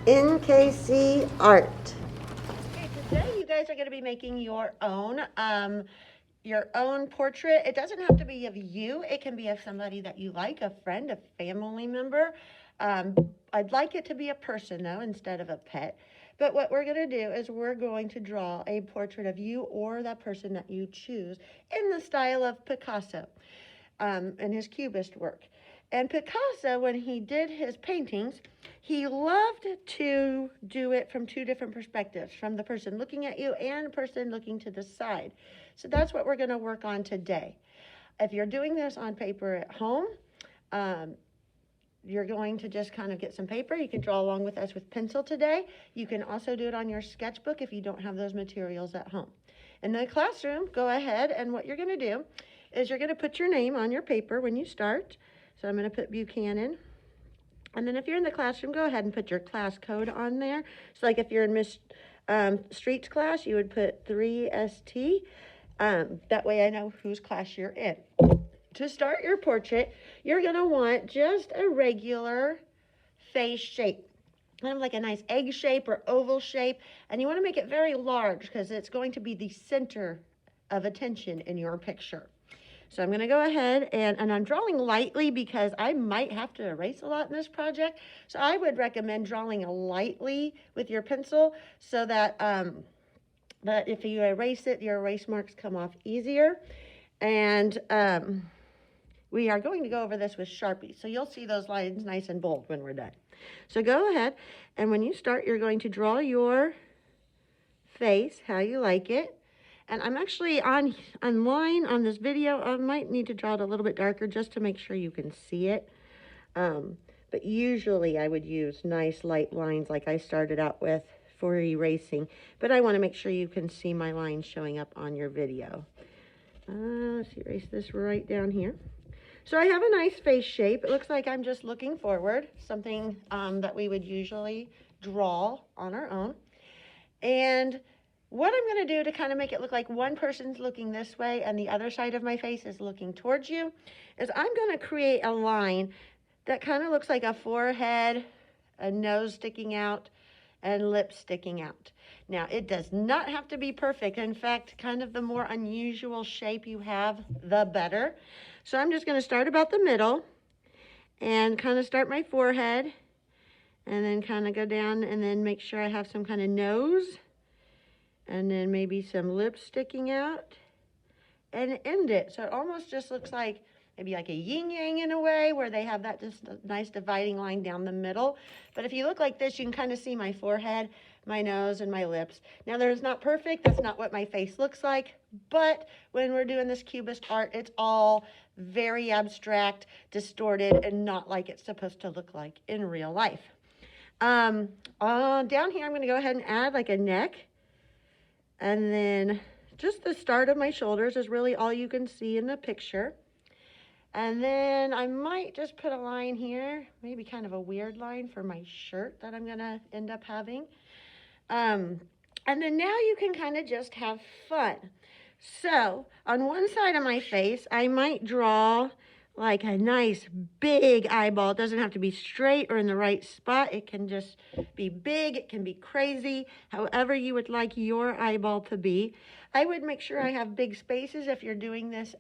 NKC Art. Okay, today you guys are going to be making your own portrait. It doesn't have to be of you. It can be of somebody that you like, a friend, a family member. Um, I'd like it to be a person though, instead of a pet. But what we're going to do is we're going to draw a portrait of you or that person that you choose in the style of Picasso and his Cubist work. And Picasso, when he did his paintings, he loved to do it from two different perspectives, from the person looking at you and the person looking to the side. So that's what we're going to work on today. If you're doing this on paper at home, you're going to just kind of get some paper. You can draw along with us with pencil today. You can also do it on your sketchbook if you don't have those materials at home. In the classroom, go ahead, and what you're going to do is you're going to put your name on your paper when you start. So I'm going to put Buchanan. And then if you're in the classroom, go ahead and put your class code on there. So like if you're in Miss Street's class, you would put 3ST. That way I know whose class you're in. To start your portrait, you're going to want just a regular face shape. Kind of like a nice egg shape or oval shape. And you want to make it very large because it's going to be the center of attention in your picture. So I'm going to go ahead and I'm drawing lightly because I might have to erase a lot in this project. So I would recommend drawing lightly with your pencil so that, that if you erase it, your erase marks come off easier. And we are going to go over this with Sharpie. So you'll see those lines nice and bold when we're done. So go ahead, and when you start, you're going to draw your face how you like it. And I'm actually online on this video. I might need to draw it a little bit darker just to make sure you can see it. But usually I would use nice light lines like I started out with for erasing. But I want to make sure you can see my lines showing up on your video. Let's erase this right down here. So I have a nice face shape. It looks like I'm just looking forward, something that we would usually draw on our own. And what I'm going to do to kind of make it look like one person's looking this way and the other side of my face is looking towards you is I'm going to create a line that kind of looks like a forehead, a nose sticking out, and lips sticking out. Now, it does not have to be perfect. In fact, kind of the more unusual shape you have, the better. So I'm just going to start about the middle and kind of start my forehead and then kind of go down and then make sure I have some kind of nose. And then maybe some lips sticking out and end it. So it almost just looks like maybe like a yin yang in a way where they have that just nice dividing line down the middle. But if you look like this, you can kind of see my forehead, my nose, and my lips. Now that is not perfect. That's not what my face looks like. But when we're doing this Cubist art, it's all very abstract, distorted, and not like it's supposed to look like in real life. Down here, I'm going to go ahead and add like a neck. And then just the start of my shoulders is really all you can see in the picture. And then I might just put a line here, maybe kind of a weird line for my shirt that I'm going to end up having. And then now you can kind of just have fun. So on one side of my face, I might draw like a nice big eyeball. It doesn't have to be straight or in the right spot. It can just be big. It can be crazy, however you would like your eyeball to be. I would make sure I have big spaces if you're doing this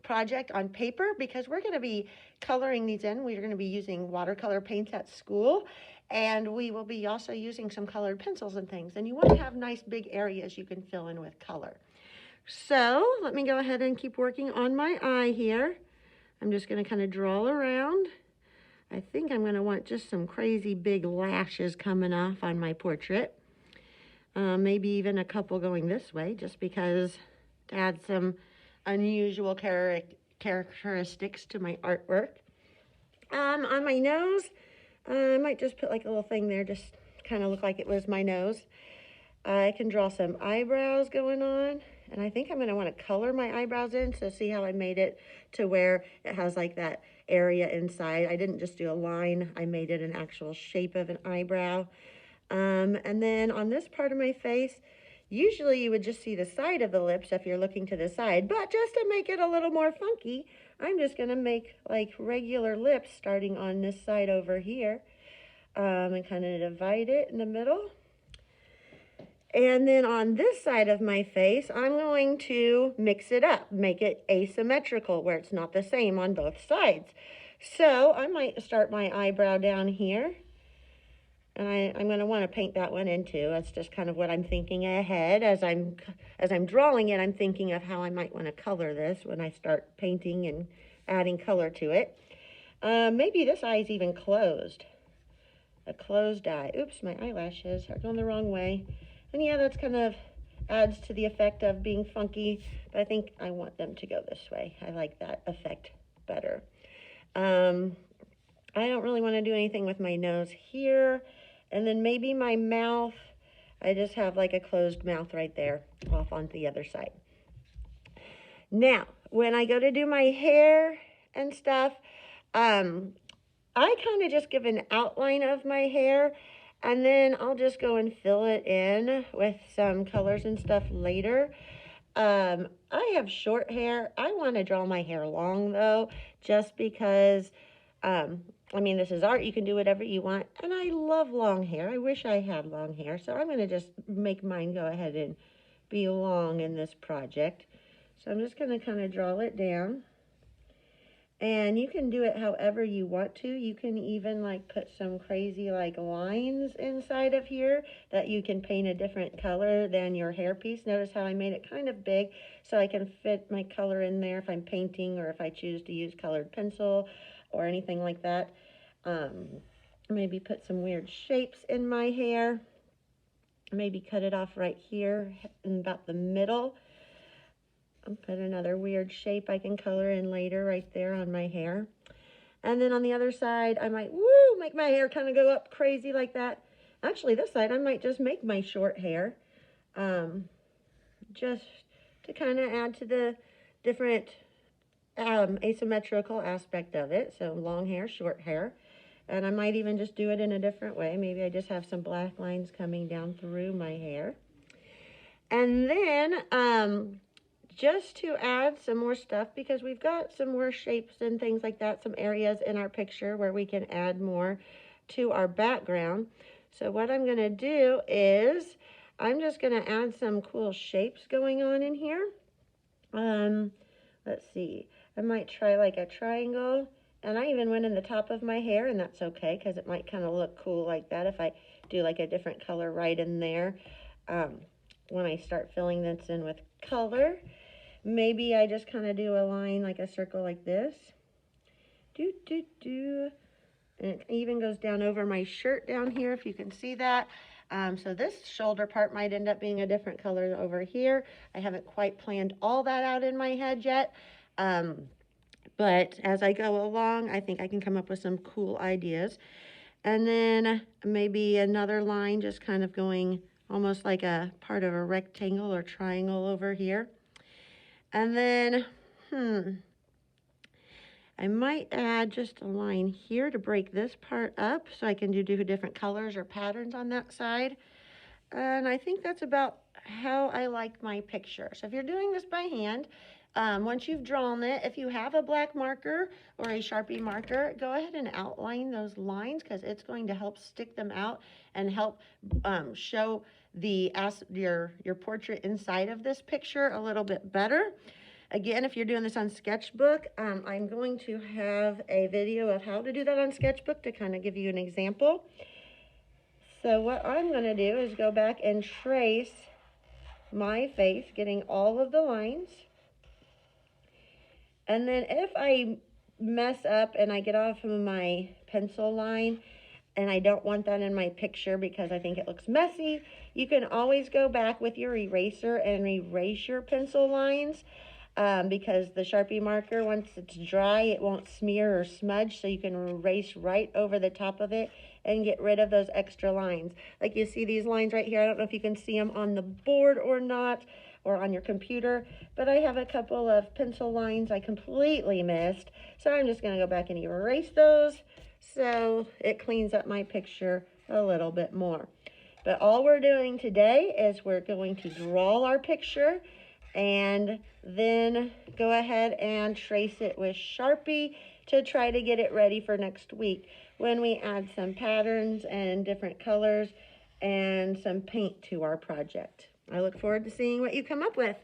project on paper because we're going to be coloring these in. We're going to be using watercolor paints at school. And we will be also using some colored pencils and things. And you want to have nice big areas you can fill in with color. So let me go ahead and keep working on my eye here. I'm just going to kind of draw around. I think I'm going to want just some crazy big lashes coming off on my portrait. Maybe even a couple going this way, just because to add some unusual characteristics to my artwork. On my nose, I might just put like a little thing there, just kind of look like it was my nose. I can draw some eyebrows going on. And I think I'm going to want to color my eyebrows in, so see how I made it to where it has like that area inside. I didn't just do a line. I made it an actual shape of an eyebrow. And then on this part of my face, usually you would just see the side of the lips if you're looking to the side. But just to make it a little more funky, I'm just going to make like regular lips starting on this side over here. and kind of divide it in the middle. And then on this side of my face, I'm going to mix it up, make it asymmetrical where it's not the same on both sides. So I might start my eyebrow down here. And I'm going to want to paint that one in too. That's just kind of what I'm thinking ahead. As I'm drawing it, I'm thinking of how I might want to color this when I start painting and adding color to it. Maybe this eye is even closed. A closed eye. Oops, my eyelashes are going the wrong way. And yeah, that's kind of adds to the effect of being funky, but I think I want them to go this way. I like that effect better. I don't really want to do anything with my nose here. And then maybe my mouth, I just have like a closed mouth right there off on the other side. Now, when I go to do my hair and stuff, I kind of just give an outline of my hair, and then I'll just go and fill it in with some colors and stuff later. I have short hair. I want to draw my hair long though, just because, I mean, this is art. You can do whatever you want. And I love long hair. I wish I had long hair. So I'm going to just make mine go ahead and be long in this project. So I'm just going to kind of draw it down. And you can do it however you want to. You can even like put some crazy like lines inside of here that you can paint a different color than your hairpiece. Notice how I made it kind of big so I can fit my color in there if I'm painting or if I choose to use colored pencil or anything like that. Maybe put some weird shapes in my hair. Maybe cut it off right here in about the middle. I'll put another weird shape I can color in later right there on my hair. And then on the other side, I might, make my hair kind of go up crazy like that. Actually, this side, I might just make my short hair. Just to kind of add to the different asymmetrical aspect of it. So long hair, short hair. And I might even just do it in a different way. Maybe I just have some black lines coming down through my hair. And then, just to add some more stuff, because we've got some more shapes and things like that, some areas in our picture where we can add more to our background. So what I'm going to do is I'm just going to add some cool shapes going on in here. Let's see. I might try like a triangle. And I even went in the top of my hair, and that's okay because it might kind of look cool like that if I do like a different color right in there. When I start filling this in with color, maybe I just kind of do a line like a circle like this. And it even goes down over my shirt down here if you can see that. So this shoulder part might end up being a different color over here. I haven't quite planned all that out in my head yet. But as I go along, I think I can come up with some cool ideas. And then maybe another line just kind of going almost like a part of a rectangle or triangle over here. And then, I might add just a line here to break this part up so I can do different colors or patterns on that side. And I think that's about how I like my picture. So if you're doing this by hand, once you've drawn it, if you have a black marker or a Sharpie marker, go ahead and outline those lines because it's going to help stick them out and help show your portrait inside of this picture a little bit better. Again, if you're doing this on Sketchbook, I'm going to have a video of how to do that on Sketchbook to kind of give you an example. So what I'm going to do is go back and trace my face, getting all of the lines. And then if I mess up and I get off of my pencil line and I don't want that in my picture because I think it looks messy, you can always go back with your eraser and erase your pencil lines. Because the Sharpie marker, once it's dry, it won't smear or smudge, so you can erase right over the top of it and get rid of those extra lines. Like you see these lines right here. I don't know if you can see them on the board or not, or on your computer, but I have a couple of pencil lines I completely missed, so I'm just going to go back and erase those so it cleans up my picture a little bit more. But all we're doing today is we're going to draw our picture and then go ahead and trace it with Sharpie to try to get it ready for next week. when we add some patterns and different colors and some paint to our project. I look forward to seeing what you come up with.